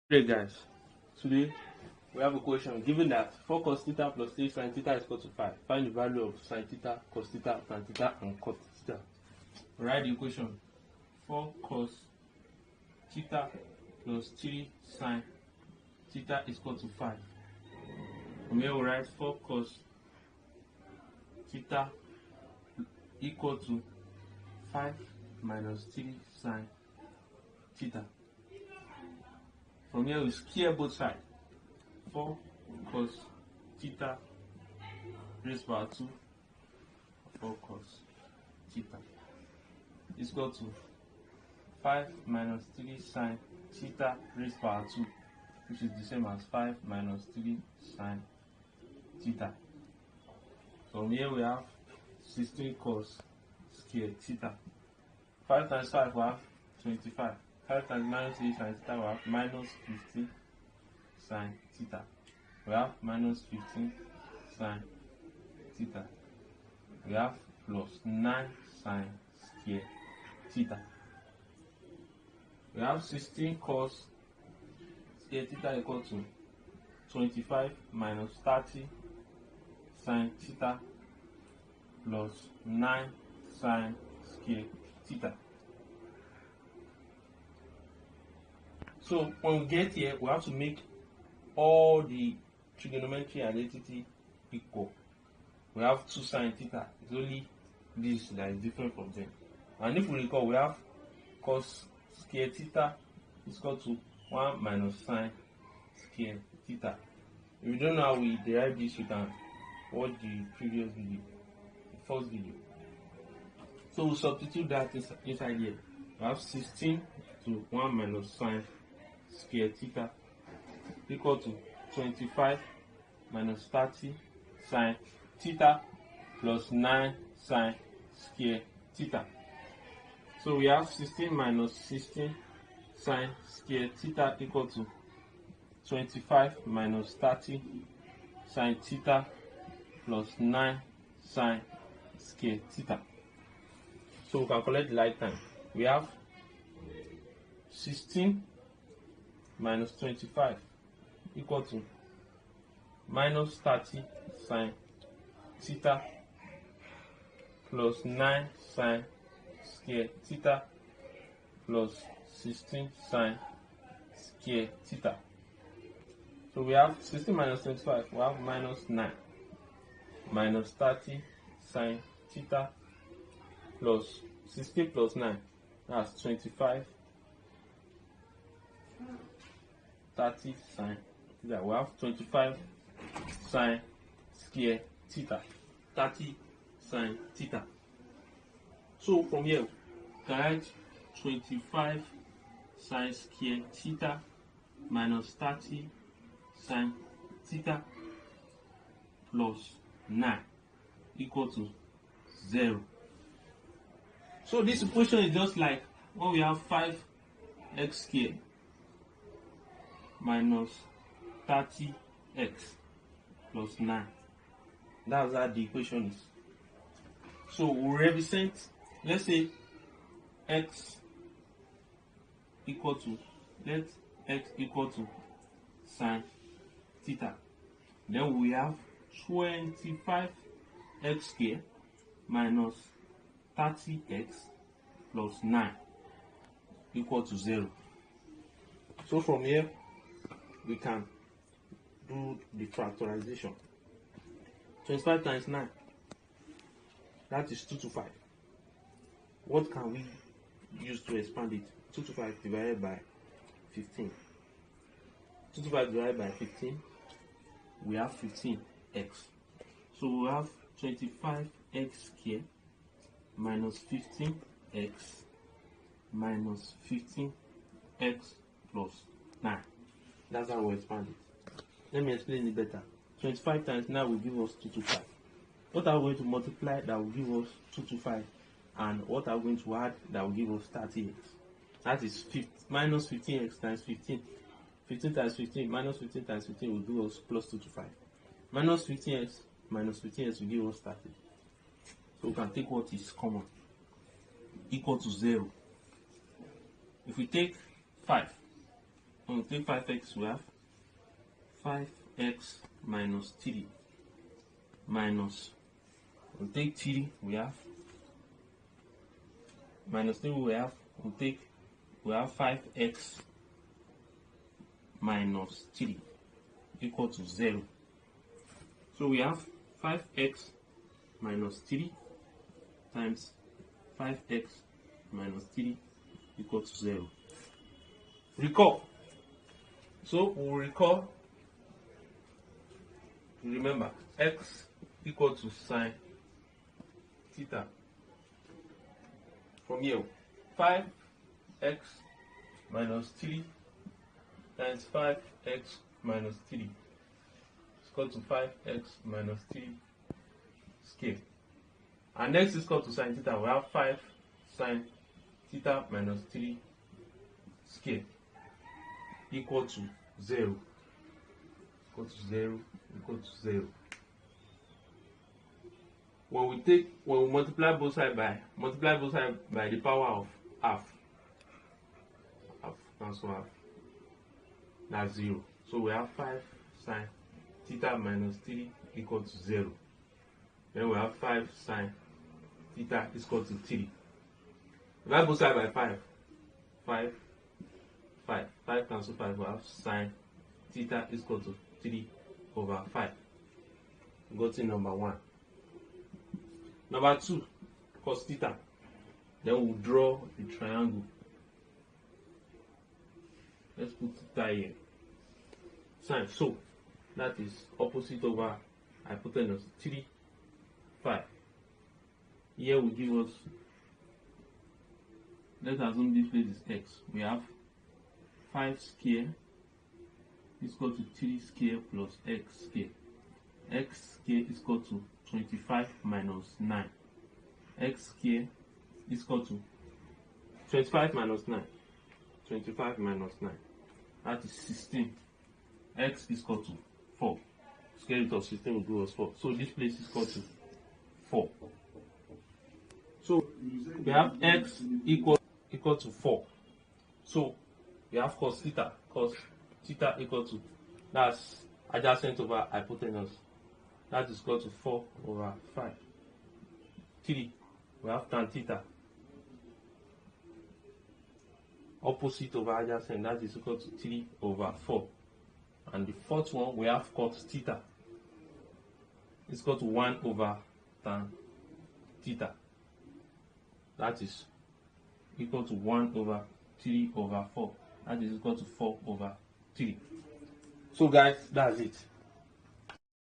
Hey guys, today we have a question. Given that 4 cos theta plus 3 sin theta is equal to 5, find the value of sin theta, cos theta, tan theta, and cot theta. Write the equation. 4 cos theta plus 3 sin theta is equal to 5. From here we write 4 cos theta equal to 5 minus 3 sin theta. From here we square both sides. 4 cos theta raised to power 2 4 cos theta is equal to 5 minus 3 sin theta raised to power 2, which is the same as 5 minus 3 sin theta. From here we have 16 cos square theta. 5 times 5 we have 25. 5 times minus 3 sin theta we have minus 15 sin theta. We have minus 15 sin theta. We have plus 9 sin square theta. We have 16 cos square theta equal to 25 minus 30 sin theta plus 9 sin square theta. So when we get here, we have to make all the trigonometry identity equal. We have 2 sin theta. It's only this that is different from them. And if we recall, we have cos square theta is equal to 1 minus sin square theta. If you don't know how we derive this, you can watch the previous video, the first video. So we substitute that inside here. We have 16 to 1 minus sin square theta equal to 25 minus 30 sin theta plus 9 sin square theta. So we have 16 minus 16 sin square theta equal to 25 minus 30 sin theta plus 9 sin square theta. So we calculate the light time. We have 16 minus 25 equal to minus 30 sin theta plus 9 sin square theta plus 16 sin square theta. So we have 16 minus 25, we have minus 9 minus 30 sin theta plus 16 plus 9, that's 25 30 sin theta. We have 25 sin square theta, 30 sin theta. So from here, we can write 25 sin square theta minus 30 sin theta plus 9 equal to 0. So this equation is just like when we have 5x squared minus 30x plus 9. That's how the equation is. So we represent, let's say x equal to, let x equal to sin theta. Then we have 25x squared minus 30x plus 9 equal to 0. So from here, we can do the factorization. 25 times 9, that is 2 to 5. What can we use to expand it? 2 to 5 divided by 15. 2 to 5 divided by 15, we have 15x. So we have 25x squared minus 15x minus 15x plus 9. That's how we expand it. Let me explain it better. 25 times 9 will give us 2 to 5. What are we going to multiply that will give us 2 to 5? And what are we going to add that will give us 30x? That is minus 15x times 15. 15 times 15 minus 15 times 15 will give us plus 2 to 5. Minus 15x minus 15x will give us 30. So we can take what is common, equal to 0. If we take 5 When we take 5x, we have 5x minus 3 minus, we take 3, we have minus 3, we have 5x minus 3 equal to 0. So we have 5x minus 3 times 5x minus 3 equal to 0. Recall. So we'll recall, remember, x equal to sine theta. From here, 5x minus 3 times 5x minus 3 is equal to 5x minus 3 square. And x is equal to sine theta. We have 5 sine theta minus 3 square equal to 0. Equal to 0. Equal to 0. When we multiply both sides by the power of half. Cancel half. That's 0. So we have 5 sine theta minus 3 equal to 0. Then we have 5 sine theta is equal to 3. Divide both sides by 5. 5 cancel 5. We have sine theta is equal to 3 over 5. We got in number 1. Number 2, cos theta. Then we'll draw the triangle. Let's put theta here. Sine. So that is opposite over hypotenuse. 3, 5. Here will give us, let's assume this place is x. We have 5 square is equal to 3 square plus x square. X square is equal to 25 minus 9. X square is equal to 25 minus 9. 25 minus 9. That is 16. X is equal to 4. Square root of 16 will give us 4. So this place is equal to 4. So we have x equal to 4. So we have cos theta. Cos theta equal to, that's adjacent over hypotenuse. That is equal to 4 over 5. 3. We have tan theta. Opposite over adjacent. That is equal to 3 over 4. And the fourth one, we have cos theta. It's equal to 1 over tan theta. That is equal to 1 over 3 over 4. That is equal to 4 over 3. So guys, that's it.